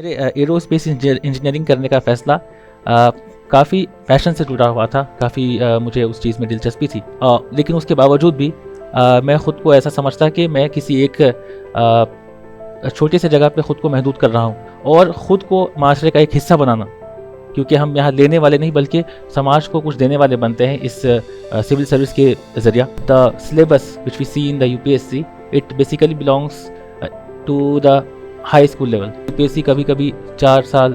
मेरे aerospace engineering करने का फ़ैसला काफ़ी पैशन से जुड़ा हुआ था। काफ़ी मुझे उस चीज़ में दिलचस्पी थी। लेकिन उसके बावजूद भी मैं ख़ुद को ऐसा समझता कि मैं किसी एक छोटे से जगह पे ख़ुद को महदूद कर रहा हूँ और ख़ुद को माशरे का एक हिस्सा बनाना, क्योंकि हम यहाँ लेने वाले नहीं बल्कि समाज को कुछ देने वाले बनते हैं इस सिविल सर्विस के ज़रिया। The syllabus which we see in the UPSC it basically belongs to the high school level. UPSC कभी कभी 4 साल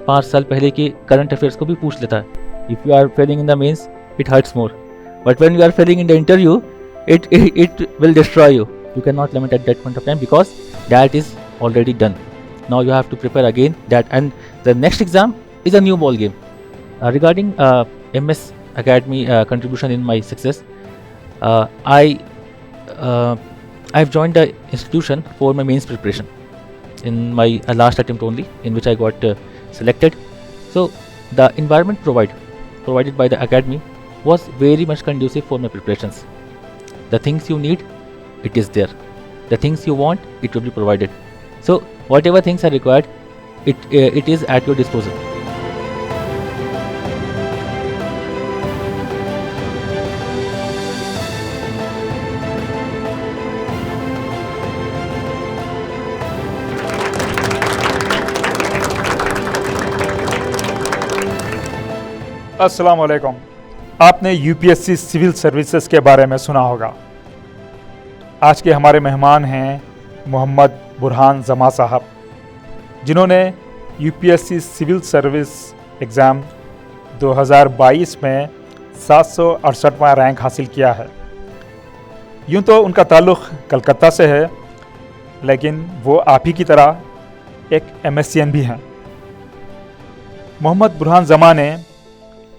5 साल पहले के करंट अफेयर्स को भी पूछ लेता है। If you are failing in the mains it hurts more, but when you are failing in the interview it will destroy you. You cannot limit at that point of time because that is already done. Now you have to prepare again that, and the next exam is a new ball game. Regarding MS Academy contribution in my success, I've joined the institution for my mains preparation in my last attempt only, in which I got selected. So the environment provided by the academy was very much conducive for my preparations. The things you need, it is there. The things you want, it will be provided. So whatever things are required, it is at your disposal. अस्सलाम वालेकुम। आपने UPSC civil services के बारे में सुना होगा। आज के हमारे मेहमान हैं मोहम्मद बुरहान जमा साहब, जिन्होंने UPSC सिविल सर्विस एग्ज़ाम 2022 में 768वां रैंक हासिल किया है। यूँ तो उनका ताल्लुक़ कलकत्ता से है, लेकिन वो आप ही की तरह एक MSCN भी हैं। मोहम्मद बुरहान जमा ने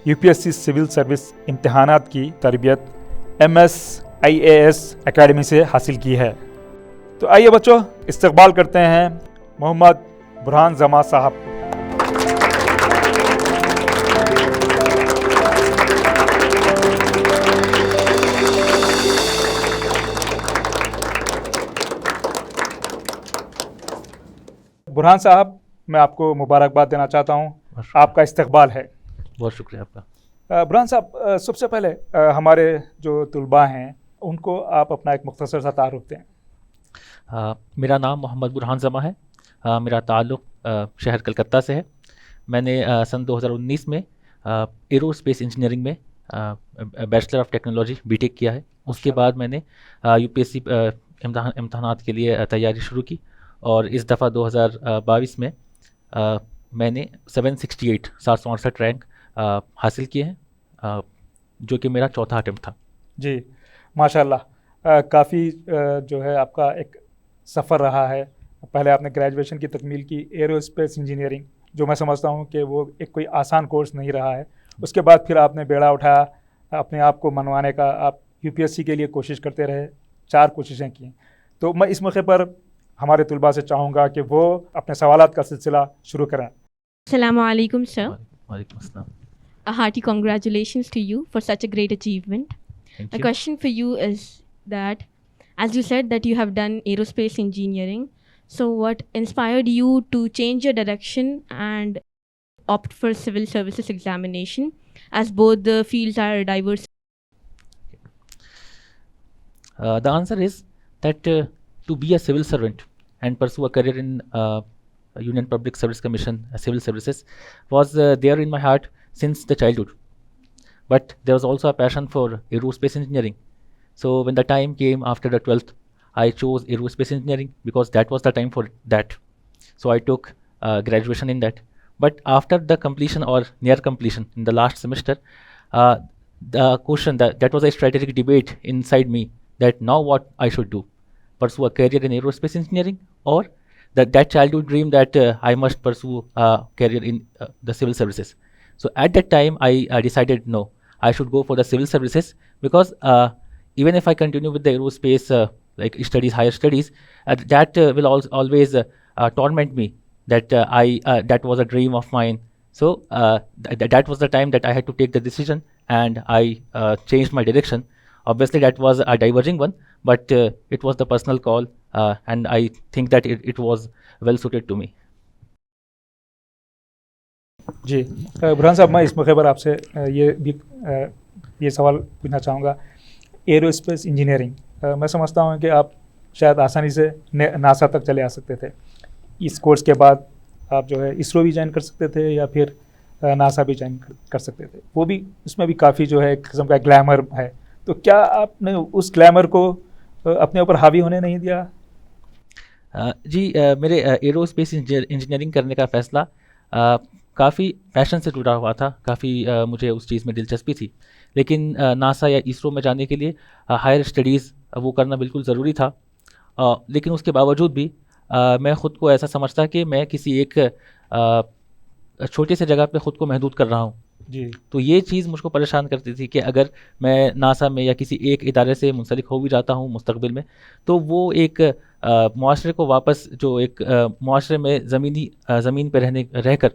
UPSC सिविल सर्विस इम्तिहानात की तरबियत MSIAS एकेडमी से हासिल की है। तो आइए बच्चों, इस्तकबाल करते हैं मोहम्मद बुरहान जमा साहब। बुरहान साहब, मैं आपको मुबारकबाद देना चाहता हूँ, आपका इस्तकबाल है। बहुत शुक्रिया आपका। बुरहान साहब, सबसे पहले हमारे जो तुलबा हैं उनको आप अपना एक मुख्तसर सा तारुफ दें। मेरा नाम मोहम्मद बुरहान जमा है। मेरा ताल्लुक़ शहर कलकत्ता से है। मैंने सन 2019 में एरोस्पेस इंजीनियरिंग में बैचलर ऑफ टेक्नोलॉजी BTech किया है। उसके बाद मैंने UPSC इम्तहानात के लिए तैयारी शुरू की और इस दफ़ा 2022 में मैंने 768 रैंक हासिल किए हैं, जो कि मेरा चौथा अटेम्प्ट था। जी माशाल्लाह, काफ़ी जो है आपका एक सफ़र रहा है। पहले आपने ग्रेजुएशन की तकमील की एरोस्पेस इंजीनियरिंग, जो मैं समझता हूँ कि वो एक कोई आसान कोर्स नहीं रहा है। उसके बाद फिर आपने बेड़ा उठाया, अपने आप को मनवाने का। आप UPSC के लिए कोशिश करते रहे, 4 कोशिशें की। तो मैं इस मौके पर हमारे तुलबा से चाहूँगा कि वो अपने सवालात का सिलसिला शुरू करें। Assalamu alaikum, sir. वालेकुम अस्सलाम। A hearty congratulations to you for such a great achievement. Thank My you. question for you is that, as you said that you have done aerospace engineering, so what inspired you to change your direction and opt for civil services examination, as both the fields are diverse? The answer is that to be a civil servant and pursue a career in Union Public Service Commission, civil services, was there in my heart since the childhood. But there was also a passion for aerospace engineering. So when the time came after the 12th, I chose aerospace engineering because that was the time for that. So I took graduation in that. But after the completion or near completion in the last semester, the question that was a strategic debate inside me, that now what I should do, pursue a career in aerospace engineering, or that childhood dream that I must pursue a career in the civil services. So at that time I decided no, I should go for the civil services, because even if I continue with the aerospace like studies, higher studies, that will always torment me, that that was a dream of mine. So that was the time that I had to take the decision, and I changed my direction. Obviously that was a diverging one, but it was the personal call, and I think that it was well suited to me. जी बुरहान साहब, मैं इस मौके पर आपसे ये सवाल पूछना चाहूँगा। एरोस्पेस इंजीनियरिंग, मैं समझता हूँ कि आप शायद आसानी से नासा तक चले आ सकते थे। इस कोर्स के बाद आप जो है इसरो भी ज्वाइन कर सकते थे या फिर नासा भी ज्वाइन कर सकते थे। वो भी, उसमें भी काफ़ी जो है एक किस्म का ग्लैमर है। तो क्या आपने उस ग्लैमर को अपने ऊपर हावी होने नहीं दिया? जी, मेरे एरोस्पेस इंजीनियरिंग करने का फ़ैसला काफ़ी पैशन से जुड़ा हुआ था। काफ़ी मुझे उस चीज़ में दिलचस्पी थी। लेकिन नासा या इसरो में जाने के लिए हायर स्टडीज़ वो करना बिल्कुल ज़रूरी था। लेकिन उसके बावजूद भी मैं ख़ुद को ऐसा समझता कि मैं किसी एक छोटे से जगह पे ख़ुद को महदूद कर रहा हूँ। जी। तो ये चीज़ मुझको परेशान करती थी कि अगर मैं नासा में या किसी एक इदारे से मुंसलिक हो भी जाता हूँ मुस्तक़बिल में, तो वो एक मुआशरे को वापस जो एक मुआशरे में ज़मीन पे रहकर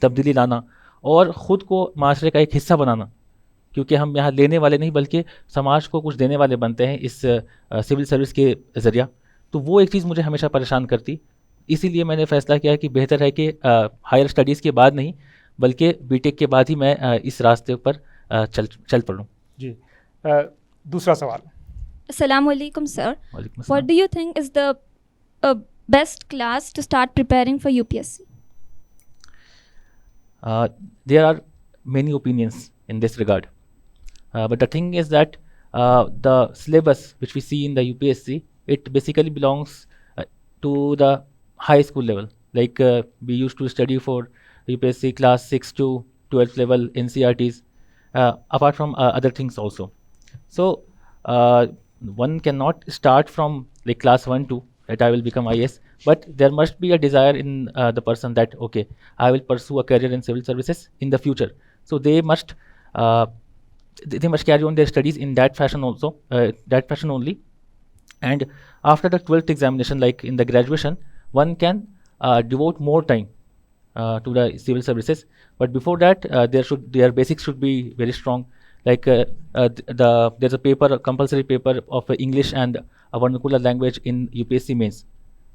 तब्दीली लाना और ख़ुद को माशरे का एक हिस्सा बनाना, क्योंकि हम यहाँ लेने वाले नहीं बल्कि समाज को कुछ देने वाले बनते हैं इस सिविल सर्विस के ज़रिया। तो वो एक चीज़ मुझे हमेशा परेशान करती। इसीलिए मैंने फ़ैसला किया कि बेहतर है कि हायर स्टडीज़ के बाद नहीं बल्कि बीटेक के बाद ही मैं इस रास्ते पर चल पड़ूँ। जी दूसरा सवाल। Assalamu alaikum, sir. वालेकुम What अस्सलाम। do you think is the best class to start preparing for UPSC? There are many opinions in this regard. But the thing is that the syllabus which we see in the UPSC, it basically belongs to the high school level. Like we used to study for UPSC class 6 to 12th level NCRTs, apart from other things also. So one cannot start from like class 1 2 that I will become IS, but there must be a desire in the person that okay, I will pursue a career in civil services in the future. So they must carry on their studies in that fashion also, that fashion only. And after the 12th examination, like in the graduation, one can devote more time to the civil services. But before that, their basics should be very strong. Like there's a compulsory paper of English and a vernacular language in UPSC mains.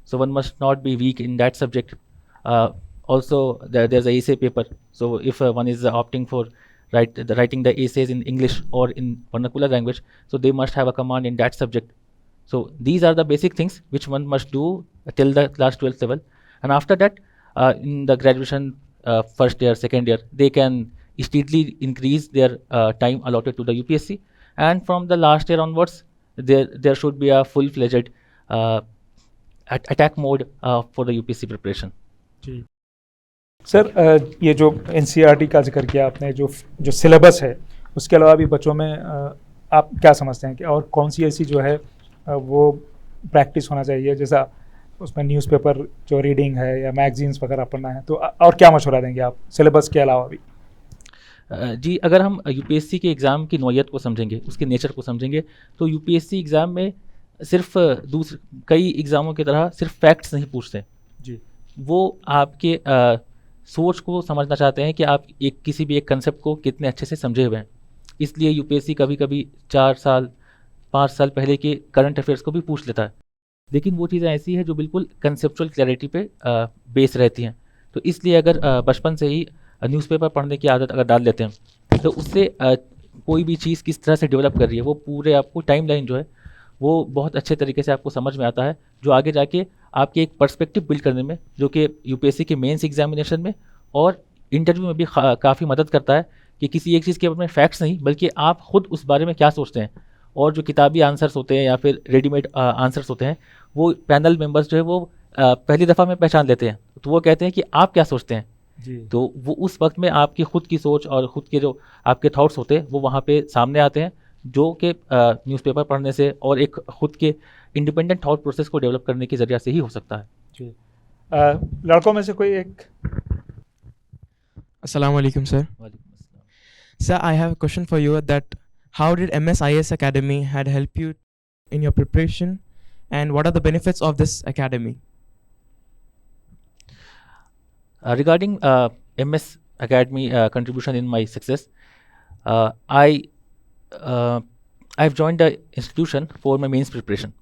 So one must not be weak in that subject. Also, there's a essay paper. So if one is opting for writing the essays in English or in vernacular language, so they must have a command in that subject. So these are the basic things which one must do till the class 12th level. And after that, in the graduation first year, second year, they can steadily increase their time allotted to the UPSC. And from the last year onwards, there should be a full-fledged attack mode for the UPSC preparation. जी sir, ये जो NCERT का जिक्र किया आपने, जो syllabus है, उसके अलावा भी बच्चों में आप क्या समझते हैं कि और कौन सी ऐसी जो है वो प्रैक्टिस होना चाहिए, जैसा उसमें न्यूज़पेपर जो रीडिंग है या मैगजीन्स वगैरह पढ़ना है, तो और क्या मशवरा देंगे आप सिलेबस के अलावा भी? जी, अगर हम UPSC के एग्ज़ाम की नौइयत को समझेंगे, उसके नेचर को समझेंगे, तो UPSC एग्ज़ाम में सिर्फ कई एग्ज़ामों की तरह सिर्फ फैक्ट्स नहीं पूछते जी। वो आपके सोच को समझना चाहते हैं कि आप किसी भी एक कंसेप्ट को कितने अच्छे से समझे हुए हैं। इसलिए UPSC कभी कभी 4 साल 5 साल पहले के करंट अफेयर्स को भी पूछ लेता है, लेकिन वो चीज़ें ऐसी है जो बिल्कुल कंसेप्चुअल क्लैरिटी पे बेस रहती हैं। तो इसलिए अगर बचपन से ही न्यूज़पेपर पढ़ने की आदत अगर डाल लेते हैं, तो उससे कोई भी चीज़ किस तरह से डेवलप कर रही है वो पूरे आपको टाइमलाइन जो है वो बहुत अच्छे तरीके से आपको समझ में आता है, जो आगे जाके आपके एक पर्सपेक्टिव बिल्ड करने में, जो कि UPSC के मेंस एग्जामिनेशन में और इंटरव्यू में भी काफ़ी मदद करता है कि किसी एक चीज़ के बारे में फैक्ट्स नहीं बल्कि आप खुद उस बारे में क्या सोचते हैं। और जो किताबी आंसर्स होते हैं या फिर रेडीमेड आंसर्स होते हैं, वो पैनल मेंबर्स जो है वो पहली दफ़ा में पहचान लेते हैं, तो वो कहते हैं कि आप क्या सोचते हैं जी। तो वो उस वक्त में आपकी खुद की सोच और खुद के जो आपके थॉट्स होते हैं वो वहाँ पे सामने आते हैं, जो कि न्यूज़पेपर पढ़ने से और एक खुद के इंडिपेंडेंट थॉट प्रोसेस को डेवलप करने के ज़रिए से ही हो सकता है। जी लड़कों में से कोई एक? Assalamu alaikum, sir. Sir, I have a question for you that how did MSIS Academy had helped you in your preparation and what are the benefits of this academy? Regarding MS Academy contribution in my success, I've joined the institution for my mains preparation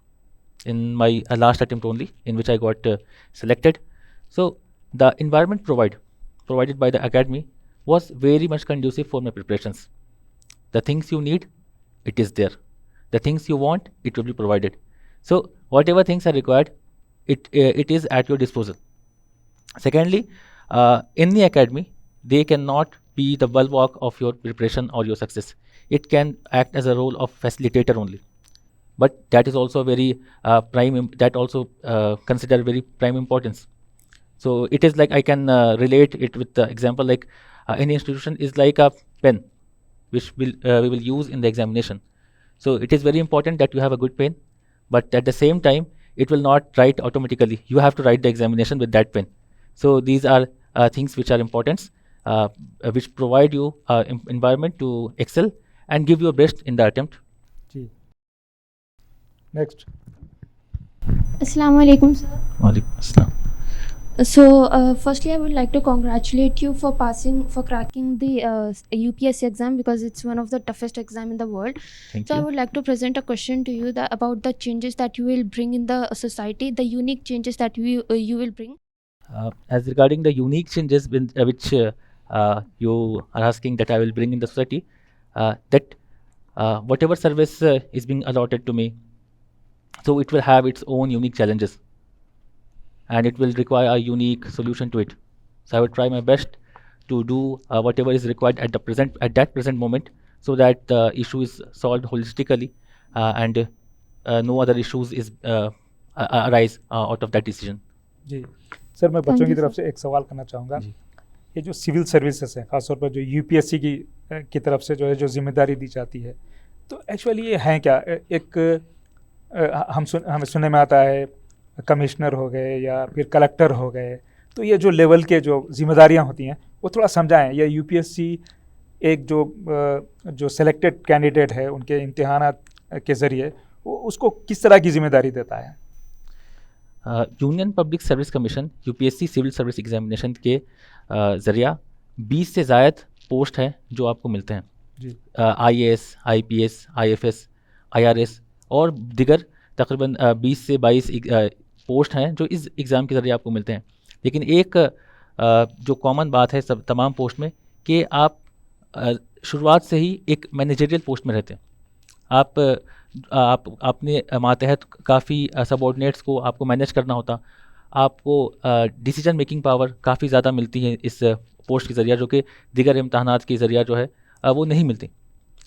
in my last attempt only, in which I got selected. So the environment provided by the academy was very much conducive for my preparations. The things you need, it is there. The things you want, it will be provided. So whatever things are required, it is at your disposal. Secondly, in the academy, they cannot be the bulwark of your preparation or your success. It can act as a role of facilitator only. But that is also very that also consider very prime importance. So it is like I can relate it with the example like any institution is like a pen, which we will use in the examination. So it is very important that you have a good pen, but at the same time, it will not write automatically. You have to write the examination with that pen. So these are things which are important, which provide you environment to excel and give your best in the attempt. जी. Next. Assalamu alaikum, sir. Walaikum assalam. So, firstly, I would like to congratulate you for cracking the UPSC exam, because it's one of the toughest exam in the world. Thank I you. would like to present a question to you about the changes that you will bring in the society, the unique changes that you will bring. As regarding the unique changes which you are asking that I will bring in the society, that whatever service is being allotted to me, so it will have its own unique challenges, and it will require a unique solution to it. So I will try my best to do whatever is required at that present moment, so that the issue is solved holistically and no other issues is arise out of that decision. जी sir, मैं बच्चों Thank की you, तरफ sir. से एक सवाल करना चाहूँगा. जी. ये जो सिविल सर्विसेज है, खासतौर पर जो यूपीएससी की तरफ से जो जिम्मेदारी दी जाती है, तो एक्चुअली ये हैं क्या? एक हमें सुनने में आता है कमिश्नर हो गए या फिर कलेक्टर हो गए, तो ये जो लेवल के जो जिम्मेदारियां होती हैं वो थोड़ा समझाएं. या यूपीएससी एक जो सेलेक्टेड कैंडिडेट है उनके इम्तिहानात के ज़रिए वो उसको किस तरह की जिम्मेदारी देता है? Union public service commission UPSC civil service examination के ज़रिया 20 से ज़ायद पोस्ट हैं जो आपको मिलते हैं. जी. आईएएस, आईपीएस, आईएफएस, आईआरएस और दिगर तकरीबन 20 से 22 पोस्ट हैं जो इस एग्ज़ाम के ज़रिए आपको मिलते हैं. लेकिन एक जो कॉमन बात है सब तमाम पोस्ट में कि आप शुरुआत से ही एक मैनेजरियल पोस्ट में रहते हैं. आप अपने मातहत काफ़ी सबॉर्डिनेट्स को आपको मैनेज करना होता. आपको डिसीजन मेकिंग पावर काफ़ी ज़्यादा मिलती है इस पोस्ट के ज़रिए, जो कि दीगर इम्तहानात के ज़रिए जो है वो नहीं मिलती.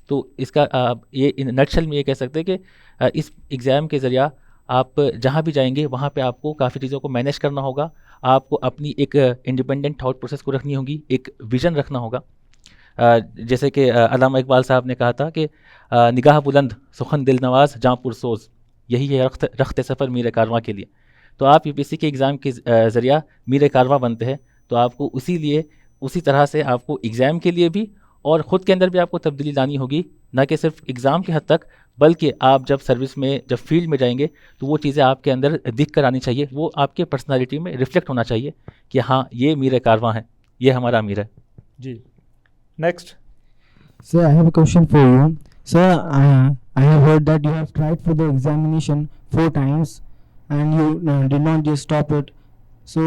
तो इसका ये इन नटशल में ये कह सकते हैं कि इस एग्ज़ाम के ज़रिए आप जहाँ भी जाएंगे वहाँ पे आपको काफ़ी चीज़ों को मैनेज करना होगा. आपको अपनी एक इंडिपेंडेंट थॉट प्रोसेस को रखनी होगी, एक विज़न रखना होगा. जैसे कि अल्लामा इकबाल साहब ने कहा था कि निगाह बुलंद सुखन दिल नवाज जहाँ पुरसोज, यही है रख्त सफ़र मीर कारवां के लिए. तो आप यूपीएससी के एग्ज़ाम के ज़रिया मीर कारवां बनते हैं. तो आपको उसी तरह से आपको एग्ज़ाम के लिए भी और ख़ुद के अंदर भी आपको तब्दीली लानी होगी, ना कि सिर्फ एग्ज़ाम की हद तक, बल्कि आप जब सर्विस में जब फील्ड में जाएंगे तो वो चीज़ें आपके अंदर दिख कर आनी चाहिए. वो आपके पर्सनालिटी में रिफ्लेक्ट होना चाहिए कि हाँ ये मीर कारवां है, ये हमारा अमीर है. जी. Next. Sir, I have a question for you. Sir, I have heard that you have tried for the examination 4 times and you did not just stop it. So,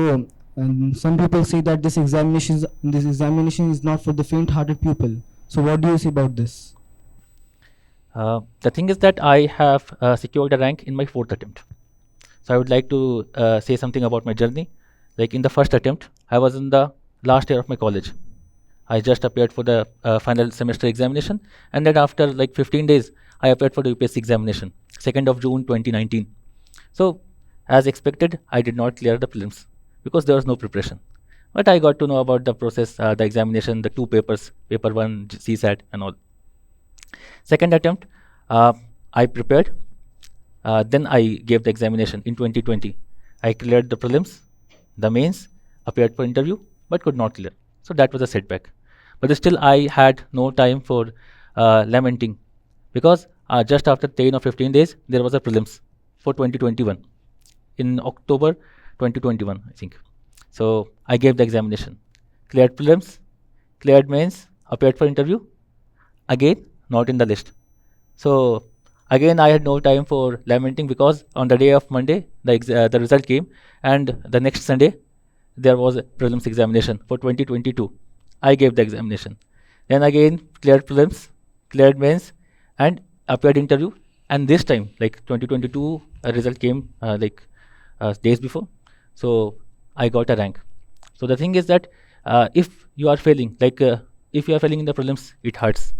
some people say that this examination is not for the faint-hearted people. So, what do you say about this? The thing is that I have secured a rank in my 4th attempt. So I would like to say something about my journey. Like in the first attempt, I was in the last year of my college. I just appeared for the final semester examination, and then after like 15 days, I appeared for the UPSC examination, 2nd of June 2019. So as expected, I did not clear the prelims because there was no preparation. But I got to know about the process, the examination, the 2 papers, paper 1, CSAT and all. Second attempt, I prepared, then I gave the examination in 2020. I cleared the prelims, the mains, appeared for interview, but could not clear. So that was a setback. But still I had no time for lamenting, because just after 10 or 15 days, there was a prelims for 2021, in October 2021, I think. So I gave the examination, cleared prelims, cleared mains, appeared for interview, again not in the list. So again I had no time for lamenting, because on the day of Monday the result came, and the next Sunday there was a prelims examination for 2022. I gave the examination. Then again cleared prelims, cleared mains, and appeared interview. And this time, like 2022, a result came days before. So I got a rank. So the thing is that if you are failing, if you are failing in the prelims, it hurts.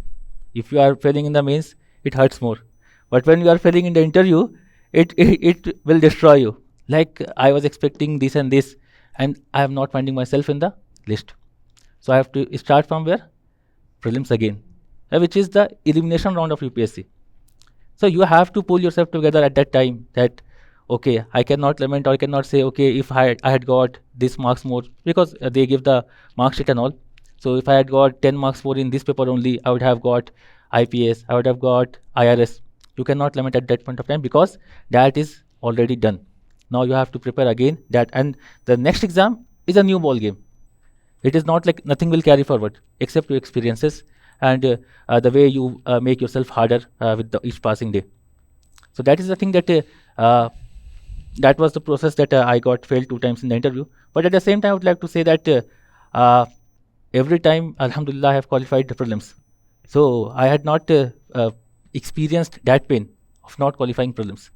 If you are failing in the mains, it hurts more. But when you are failing in the interview, it will destroy you. Like I was expecting this and this, and I am not finding myself in the list. So I have to start from where? Prelims again, which is the elimination round of UPSC. So you have to pull yourself together at that time that, okay, I cannot lament or I cannot say, okay, if I had got this marks more, because they give the mark sheet and all. So if I had got 10 marks more in this paper only, I would have got IPS, I would have got IRS. You cannot lament at that point of time because that is already done. Now you have to prepare again that, and the next exam is a new ball game. It is not like nothing will carry forward except your experiences and the way you make yourself harder with each passing day. So that is the thing that that was the process that I got failed 2 times in the interview. But at the same time, I would like to say that every time, Alhamdulillah, I have qualified the prelims. So I had not experienced that pain of not qualifying prelims.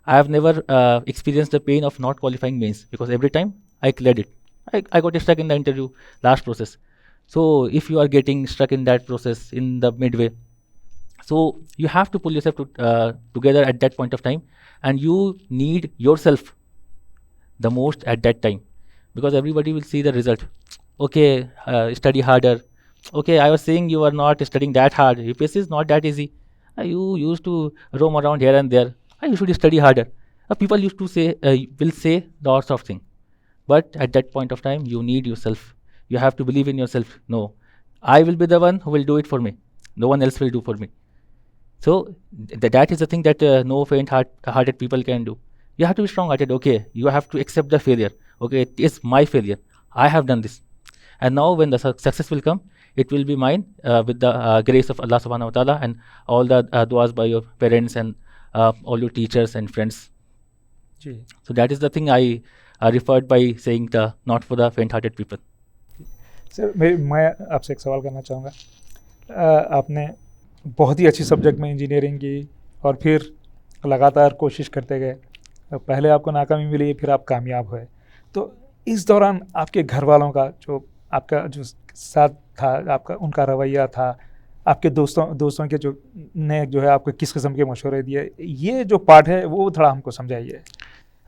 I have never experienced the pain of not qualifying mains because every time I cleared it. I got stuck in the interview last process. So if you are getting stuck in that process in the midway, so you have to pull yourself together at that point of time, and you need yourself the most at that time, because everybody will see the result. Okay, study harder. Okay, I was saying you are not studying that hard. UPSC is not that easy. You used to roam around here and there. You should study harder. People used to say, will say lots of things. But at that point of time, you need yourself. You have to believe in yourself. No, I will be the one who will do it for me. No one else will do for me. So that is the thing that no faint-hearted people can do. You have to be strong-hearted. Okay, you have to accept the failure. Okay, it is my failure. I have done this. And now when the success will come, it will be mine with the grace of Allah subhanahu wa ta'ala and all the du'as by your parents and all your teachers and friends. So that is the thing I referred by saying the not for the faint-hearted people. Sir मैं आपसे एक सवाल करना चाहूँगा। आपने बहुत ही अच्छी subject में इंजीनियरिंग की और फिर लगातार कोशिश करते गए। पहले आपको नाकामी मिली, फिर आप कामयाब हुए। तो इस दौरान आपके घर वालों का आपका जो साथ था, आपका उनका रवैया था, आपके दोस्तों के जो है आपको किस किस्म के मशवरे दिए, ये जो पार्ट है वो थोड़ा हमको समझाइए।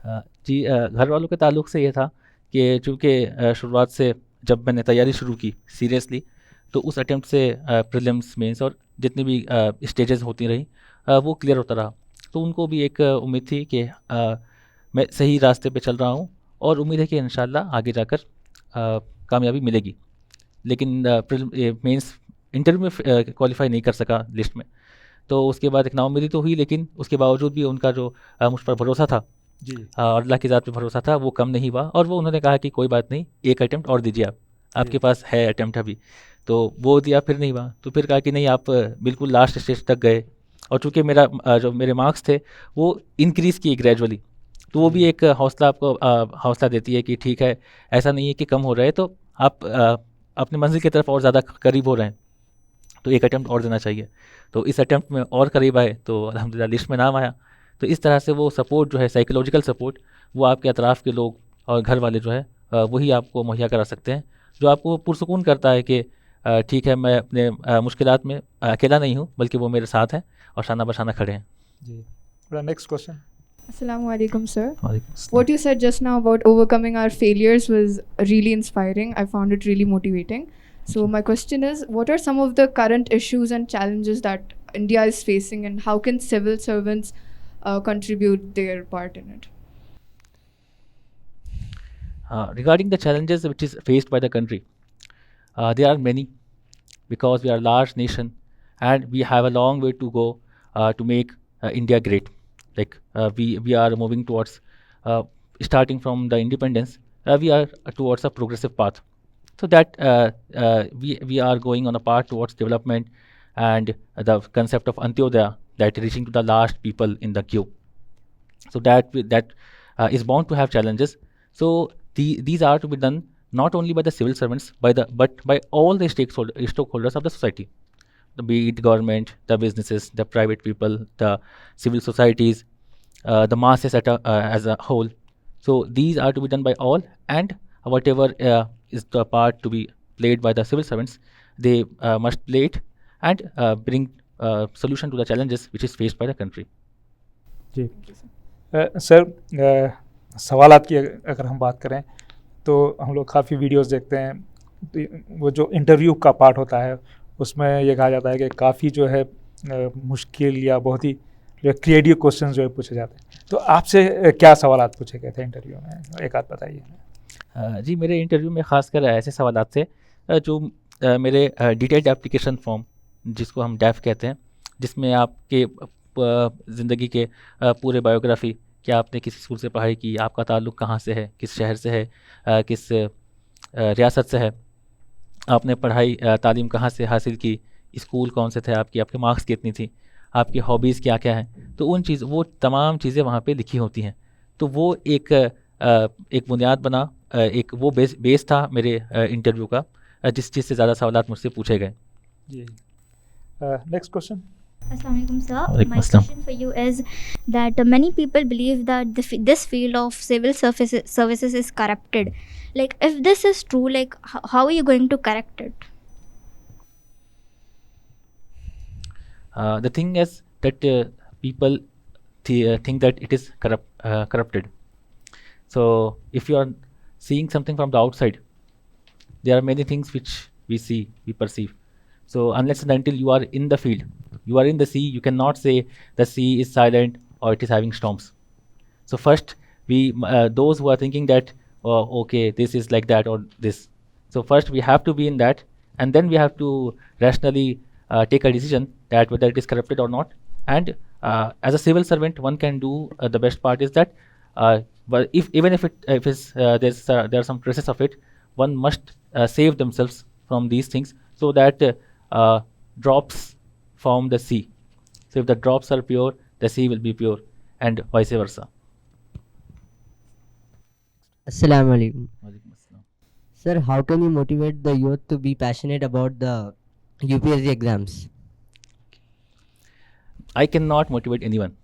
जी, घर वालों के ताल्लुक से ये था कि चूँकि शुरुआत से जब मैंने तैयारी शुरू की सीरियसली, तो उस अटेम्प्ट से प्रीलिम्स मेंस और जितनी भी स्टेजेस होती रही वो क्लियर होता रहा। तो उनको भी एक उम्मीद थी कि मैं सही रास्ते पे चल रहा हूँ और उम्मीद है कि इंशाल्लाह आगे जाकर कामयाबी मिलेगी। लेकिन मेंस इंटरव्यू में क्वालिफाई नहीं कर सका लिस्ट में। तो उसके बाद एक नाउम्मीदी तो हुई, लेकिन उसके बावजूद भी उनका जो मुझ पर भरोसा था जी, और अल्लाह की ज़ात पे भरोसा था, वो कम नहीं हुआ। और वो उन्होंने कहा कि कोई बात नहीं, एक अटैम्प्ट और दीजिए, आपके पास है अटैम्प्ट अभी। तो वो दिया, फिर नहीं हुआ। तो फिर कहा कि नहीं, आप बिल्कुल लास्ट स्टेज तक गए। और चूँकि जो मेरे मार्क्स थे वो इंक्रीज़ किए ग्रेजुअली, तो वो भी एक हौसला आपको हौसला देती है कि ठीक है, ऐसा नहीं है कि कम हो रहे, तो आप अपनी मंजिल की तरफ और ज़्यादा करीब हो रहे हैं, तो एक अटैम्प्ट और देना चाहिए। तो इस अटैम्प्ट में और करीब आए तो अल्हम्दुलिल्लाह लिस्ट में नाम आया। तो इस तरह से वो सपोर्ट जो है, साइकोलॉजिकल सपोर्ट, वो आपके अतराफ़ के लोग और घर वाले जो है वही आपको मुहैया करा सकते हैं, जो आपको पुरसुकून करता है कि ठीक है, मैं अपने मुश्किलात में अकेला नहीं हूँ, बल्कि वो मेरे साथ हैं और शाना बशाना खड़े हैं। जी, next question. Assalamu alaikum, sir. What you said just now about overcoming our failures was really inspiring. I found it really motivating. So my question is, what are some of the current issues and challenges that India is facing, and how can civil servants contribute their part in it? Regarding the challenges which is faced by the country, there are many, because we are a large nation and we have a long way to go to make India great. Like we are moving towards, starting from the independence, we are towards a progressive path. So that we are going on a path towards development and the concept of Antyodaya, that reaching to the last people in the queue. So that is bound to have challenges. So these are to be done not only by the civil servants, but by all the stakeholders of the society, be it government, the businesses, the private people, the civil societies, the masses as a whole. So these are to be done by all, and whatever is the part to be played by the civil servants, they must play it and bring solution to the challenges which is faced by the country. जी sir, सवालात की अगर हम बात करें तो हम लोग काफ़ी वीडियोस देखते हैं, तो वो जो इंटरव्यू का पार्ट होता है उसमें ये कहा जाता है कि काफ़ी जो है मुश्किल या बहुत ही क्रिएटिव क्वेश्चंस जो है पूछे जाते हैं, तो आपसे क्या सवालात पूछे गए थे इंटरव्यू में, एक आध बताइए। जी, मेरे इंटरव्यू में खासकर ऐसे सवालात थे जो मेरे डिटेल्ड एप्लीकेशन फॉर्म, जिसको हम डैफ कहते हैं, जिसमें आपके ज़िंदगी के पूरे बायोग्राफी, क्या आपने किस स्कूल से पढ़ाई की, आपका ताल्लुक़ कहाँ से है, किस शहर से है, किस रियासत से है, आपने पढ़ाई तालीम कहाँ से हासिल की, स्कूल कौन से थे आपके मार्क्स कितनी थी, आपकी हॉबीज़ क्या क्या हैं, तो वो तमाम चीज़ें वहाँ पे लिखी होती हैं। तो वो एक बुनियाद बना, एक वो बेस था मेरे इंटरव्यू का, जिस चीज़ से ज़्यादा सवालात मुझसे पूछे गए। जी, next question. Assalamualaikum sir. My question for you is that many people believe that this field of civil services is corrupted. Like, if this is true, like how are you going to correct it? The thing is that people think that it is corrupted. So if you are seeing something from the outside, there are many things which we perceive. So unless and until you are in the field, you are in the sea, you cannot say the sea is silent or it is having storms. So first, those who are thinking that, okay, this is like that or this. So first we have to be in that, and then we have to rationally take a decision that whether it is corrupted or not. And as a civil servant, one can do the best part is that, but even if there are some traces of it, one must save themselves from these things, so that drops form the sea. So if the drops are pure, the sea will be pure, and vice versa. Assalamu alaikum. Sir, how can you motivate the youth to be passionate about the UPSC exams? I cannot motivate anyone.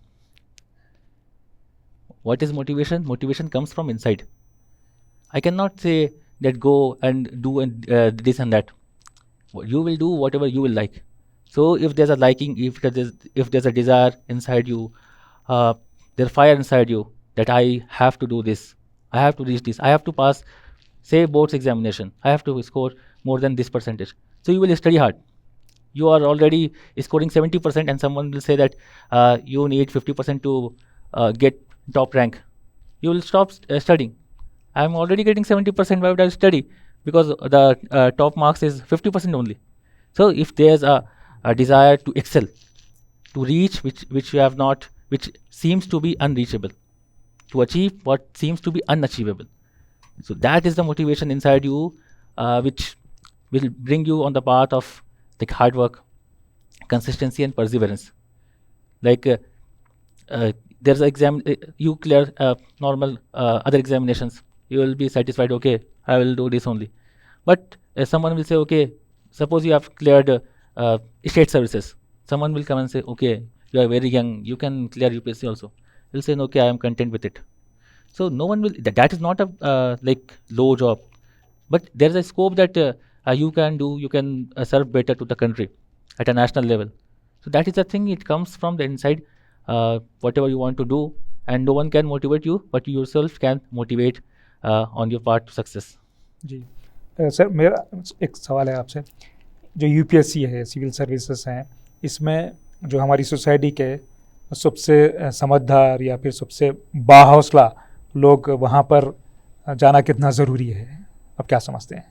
What is motivation? Motivation comes from inside. I cannot say that go and do this and that. You will do whatever you will like. So if there's a liking, if there's a desire inside you, there's fire inside you that I have to do this, I have to reach this, I have to pass, say, board's examination, I have to score more than this percentage. So you will study hard. You are already scoring 70%, and someone will say that you need 50% to get top rank. You will stop studying. I am already getting 70%. Why would I study? Because the top marks is 50% only. So if there's a desire to excel, to reach which you have not, which seems to be unreachable, to achieve what seems to be unachievable. So that is the motivation inside you, which will bring you on the path of like hard work, consistency, and perseverance. Like there's an exam, you clear normal other examinations, you will be satisfied. Okay, I will do this only. But someone will say, okay, suppose you have cleared state services. Someone will come and say, okay, you are very young, you can clear UPSC also. You'll say, okay, I am content with it. So no one will. That is not a like low job, but there is a scope that you can do. You can serve better to the country at a national level. So that is the thing. It comes from the inside. Whatever you want to do, and no one can motivate you, but you yourself can motivate on your path to success. जी sir, मेरा एक सवाल है आपसे। जो UPSC है, civil services हैं, इसमें जो हमारी सोसाइटी के सबसे समझदार या फिर सबसे बाहौसला लोग, वहाँ पर जाना कितना ज़रूरी है, आप क्या समझते हैं?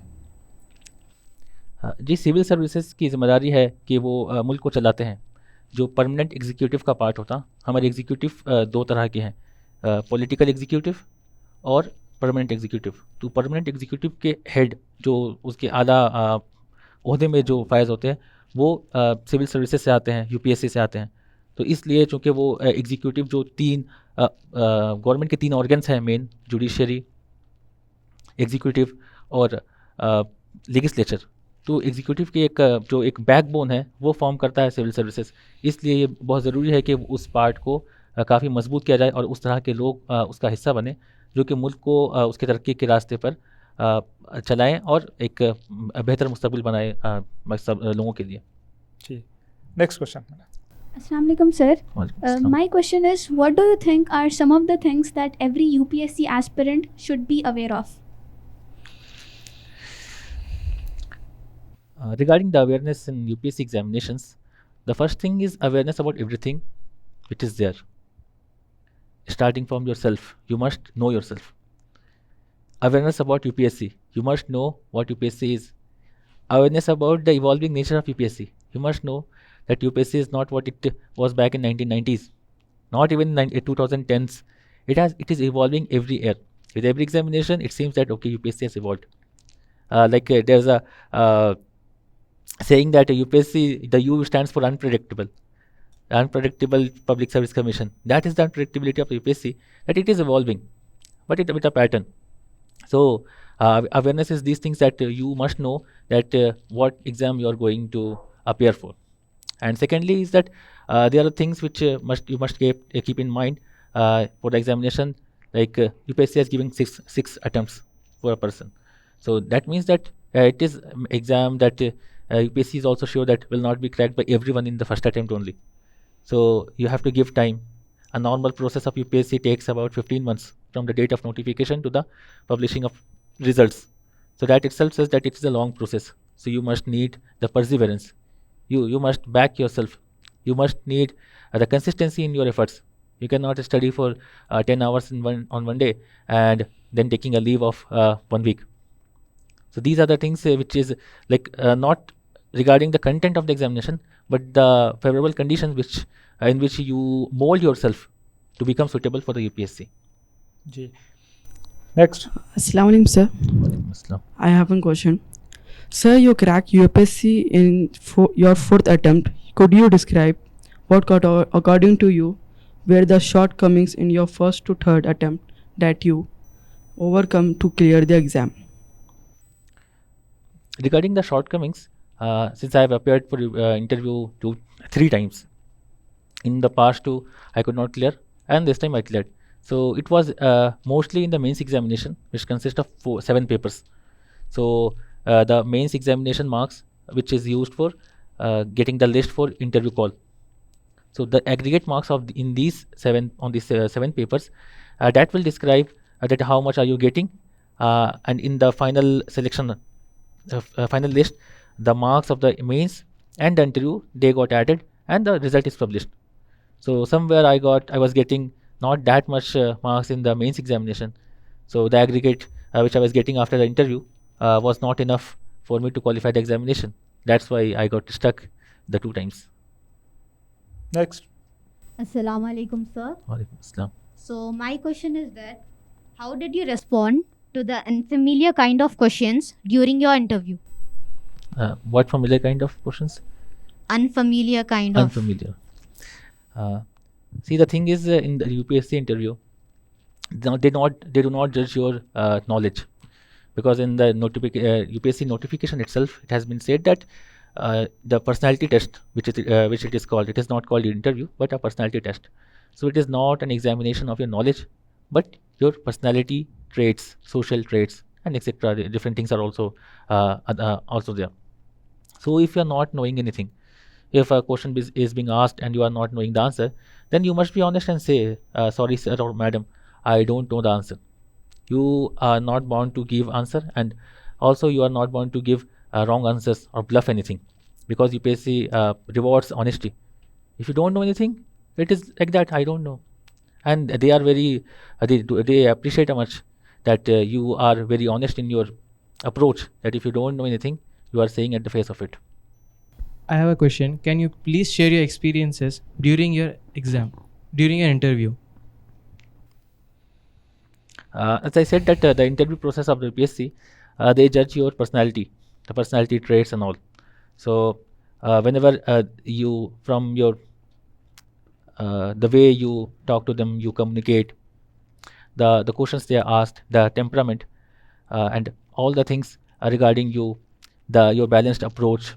जी, सिविल सर्विसेज की जिम्मेदारी है कि वो मुल्क को चलाते हैं। जो परमानेंट एग्जीक्यूटिव का पार्ट होता, हमारे एग्जीक्यूटिव दो तरह के हैं, पॉलिटिकल एग्जीक्यूटिव और परमानेंट एग्जीक्यूटिव। तो परमानेंट एग्जीक्यूटिव के हेड, जो उसके आला ओहदे में जो फायज होते हैं, वो सिविल सर्विसेज से आते हैं, यूपीएससी से आते हैं। तो इसलिए चूँकि वो एग्जीक्यूटिव जो तीन गवर्नमेंट के तीन ऑर्गन्स हैं मेन, जुडिशरी, एग्जीक्यूटिव और लेजिस्लेचर, तो एग्जीक्यूटिव की एक जो एक बैकबोन है वो फॉर्म करता है सिविल सर्विसेज। इसलिए ये बहुत ज़रूरी है कि उस पार्ट को काफ़ी मजबूत किया जाए और उस तरह के लोग उसका हिस्सा बने जो कि मुल्क को उसके तरक्की के रास्ते पर चलाएं और एक बेहतर मुस्तकबिल बनाए सब लोगों के लिए। जी, next question. Assalamualaikum sir. My question is, what do you think are some of the things that every UPSC aspirant should be aware of? Regarding the awareness in UPSC examinations, the first thing is awareness about everything which is there. Starting from yourself, you must know yourself. Awareness about UPSC, you must know what UPSC is. Awareness about the evolving nature of UPSC, you must know that UPSC is not what it was back in 1990s, not even 2010s. It is evolving every year. With every examination, it seems that okay, UPSC has evolved. There's a saying that UPSC, the U stands for unpredictable Public Service Commission. That is the unpredictability of UPSC, that it is evolving, but it with a pattern. So awareness is these things that you must know that what exam you are going to appear for. And secondly is that there are things which you must keep in mind for the examination. Like UPSC is giving six attempts for a person. So that means that it is exam that UPSC is also sure that will not be cracked by everyone in the first attempt only. So you have to give time. A normal process of UPSC takes about 15 months from the date of notification to the publishing of results. So that itself says that it is a long process. So you must need the perseverance. You must back yourself. You must need the consistency in your efforts. You cannot study for 10 hours on one day and then taking a leave of 1 week. So these are the things which is like not regarding the content of the examination, but the favorable conditions which in which you mold yourself to become suitable for the UPSC. जी, next. Assalamualaikum sir. Assalam. I have one question. Sir, you cracked UPSC in your fourth attempt. Could you describe what according to you were the shortcomings in your first to third attempt that you overcome to clear the exam? Regarding the shortcomings, since I have appeared for interview 3 times, in the past 2 I could not clear, and this time I cleared. So it was mostly in the mains examination, which consists of 7 papers. So the mains examination marks, which is used for getting the list for interview call. So the aggregate marks of in these 7 on these 7 papers, that will describe that how much are you getting, and in the final selection, final list, the marks of the mains and the interview, they got added and the result is published. So somewhere I was getting not that much marks in the mains examination. So the aggregate which I was getting after the interview was not enough for me to qualify the examination. That's why I got stuck the 2 times. Next. Assalamu alaikum sir. Walaikum assalam. So my question is that how did you respond to the unfamiliar kind of questions during your interview? What familiar kind of questions? Unfamiliar kind of. Unfamiliar. See, the thing is in the UPSC interview, they do not judge your knowledge, because in the UPSC notification itself, it has been said that the personality test, which it is called, it is not called interview but a personality test. So it is not an examination of your knowledge, but your personality traits, social traits, and etc. Different things are also there. So if you are not knowing anything, if a question is being asked and you are not knowing the answer, then you must be honest and say, sorry sir or madam, I don't know the answer. You are not bound to give answer, and also you are not bound to give wrong answers or bluff anything, because UPSC rewards honesty. If you don't know anything, it is like that, I don't know. And they are very, they appreciate much that you are very honest in your approach, that if you don't know anything, you are saying at the face of it. I have a question. Can you please share your experiences during your exam, during your interview? As I said that the interview process of the UPSC, they judge your personality, the personality traits and all. So whenever you, from your the way you talk to them, you communicate, the questions they are asked, the temperament, and all the things regarding you, your balanced approach,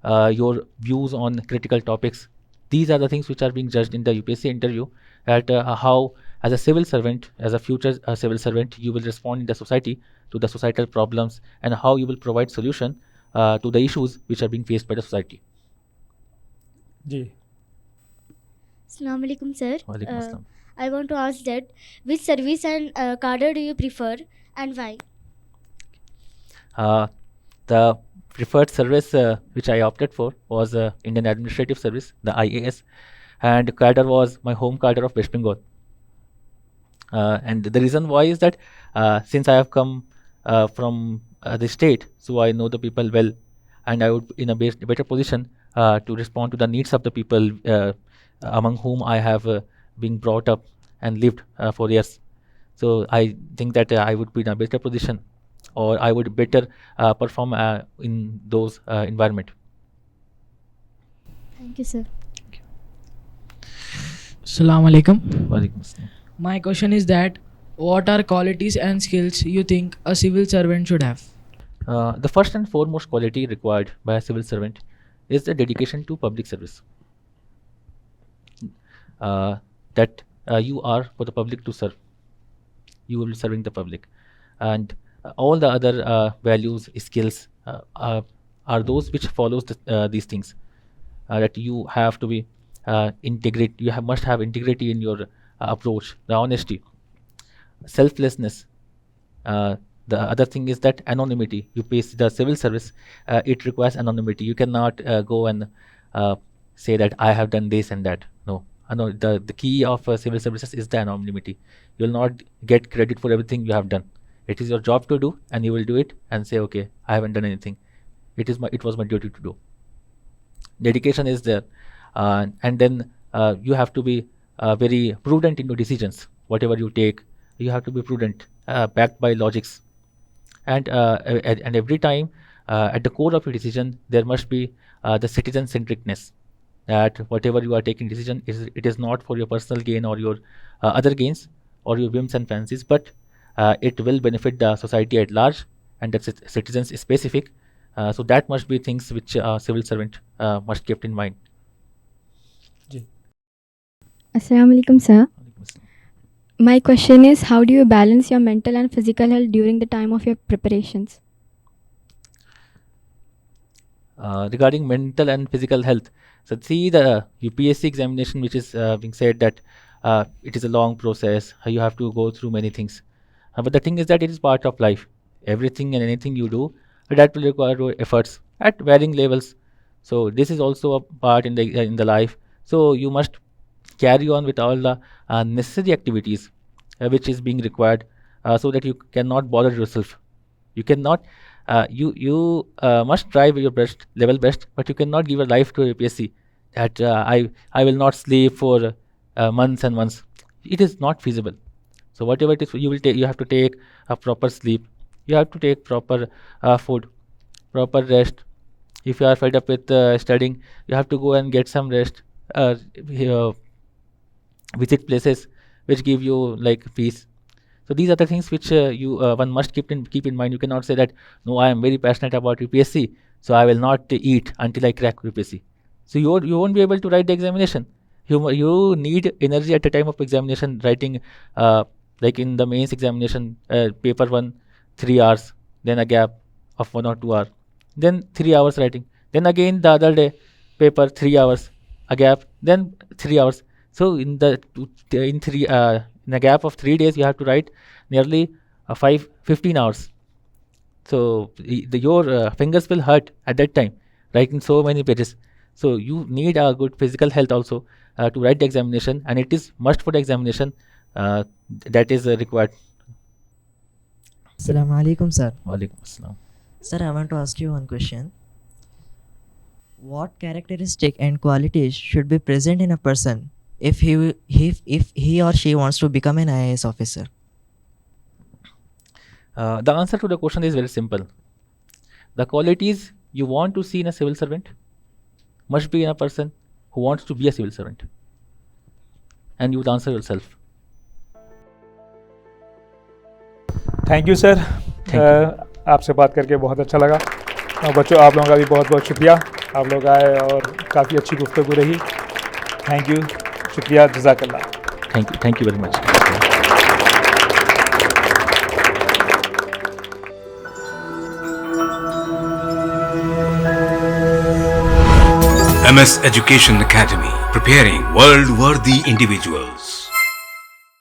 your views on critical topics. These are the things which are being judged in the UPSC interview, at how, as a civil servant, as a future civil servant, you will respond in the society to the societal problems, and how you will provide solution to the issues which are being faced by the society. जी. Assalamu alaikum, sir. Walaikum assalam. I want to ask that which service and cadre do you prefer and why? The preferred service which I opted for was Indian Administrative Service, the IAS, and cadre was my home cadre of West Bengal. And the reason why is that since I have come from the state, so I know the people well, and I would in a better position to respond to the needs of the people among whom I have been brought up and lived for years. So I think that I would be in a better position, or I would better perform in those environment. Thank you, sir. Assalamu alaikum. Walaikum assalam. My question is that what are qualities and skills you think a civil servant should have? The first and foremost quality required by a civil servant is the dedication to public service. That you are for the public to serve. You will be serving the public, and all the other values, skills are those which follows these things. That you have to be integrate. You must have integrity in your approach, the honesty, selflessness. The other thing is that anonymity. You face the civil service, it requires anonymity. You cannot go and say that I have done this and that. No. The key of civil services is the anonymity. You will not get credit for everything you have done. It is your job to do, and you will do it and say, okay, I haven't done anything. It was my duty to do. Dedication is there, and then you have to be very prudent in your decisions. Whatever you take, you have to be prudent, backed by logics, and every time at the core of your decision there must be the citizen-centricness. That whatever you are taking decision it is not for your personal gain or your other gains or your whims and fancies, but it will benefit the society at large and the citizens specific. So that must be things which a civil servant must keep in mind. Assalamu alaikum, sir. My question is, how do you balance your mental and physical health during the time of your preparations? Regarding mental and physical health, so see the UPSC examination, which is being said that it is a long process. You have to go through many things, but the thing is that it is part of life. Everything and anything you do, that will require efforts at varying levels. So this is also a part in the life. So you must carry on with all the necessary activities which is being required, so that you cannot bother yourself. You cannot. You must try your best, level best, but you cannot give a life to UPSC. That I will not sleep for months and months. It is not feasible. So whatever it is, you will take. You have to take a proper sleep. You have to take proper food, proper rest. If you are fed up with studying, you have to go and get some rest. Visit places which give you like peace. So these are the things which one must keep in mind. You cannot say that no, I am very passionate about UPSC, so I will not eat until I crack UPSC. So you won't be able to write the examination. You need energy at the time of examination, writing like in the mains examination, paper 1 3 hours, then a gap of 1 or 2 hours, then 3 hours writing, then again the other day paper 3 hours, a gap, then 3 hours. So in a gap of 3 days, you have to write nearly 15 hours. So your fingers will hurt at that time, writing so many pages. So you need a good physical health also to write the examination, and it is must for the examination that is required. Assalamu alaikum, sir. Walaikum assalam. Sir, I want to ask you one question. What characteristic and qualities should be present in a person if he or she wants to become an IAS officer? The answer to the question is very simple. The qualities you want to see in a civil servant must be in a person who wants to be a civil servant. And you would answer yourself. Thank you, sir. आपसे बात करके बहुत अच्छा लगा। बच्चों, आप लोगों का भी बहुत बहुत शुक्रिया, आप लोग आए और काफ़ी अच्छी गुफ्तगू रही। थैंक यू, शुक्रिया, जज़ाकल्लाह। Thank you very much. MS Education Academy, preparing world-worthy individuals.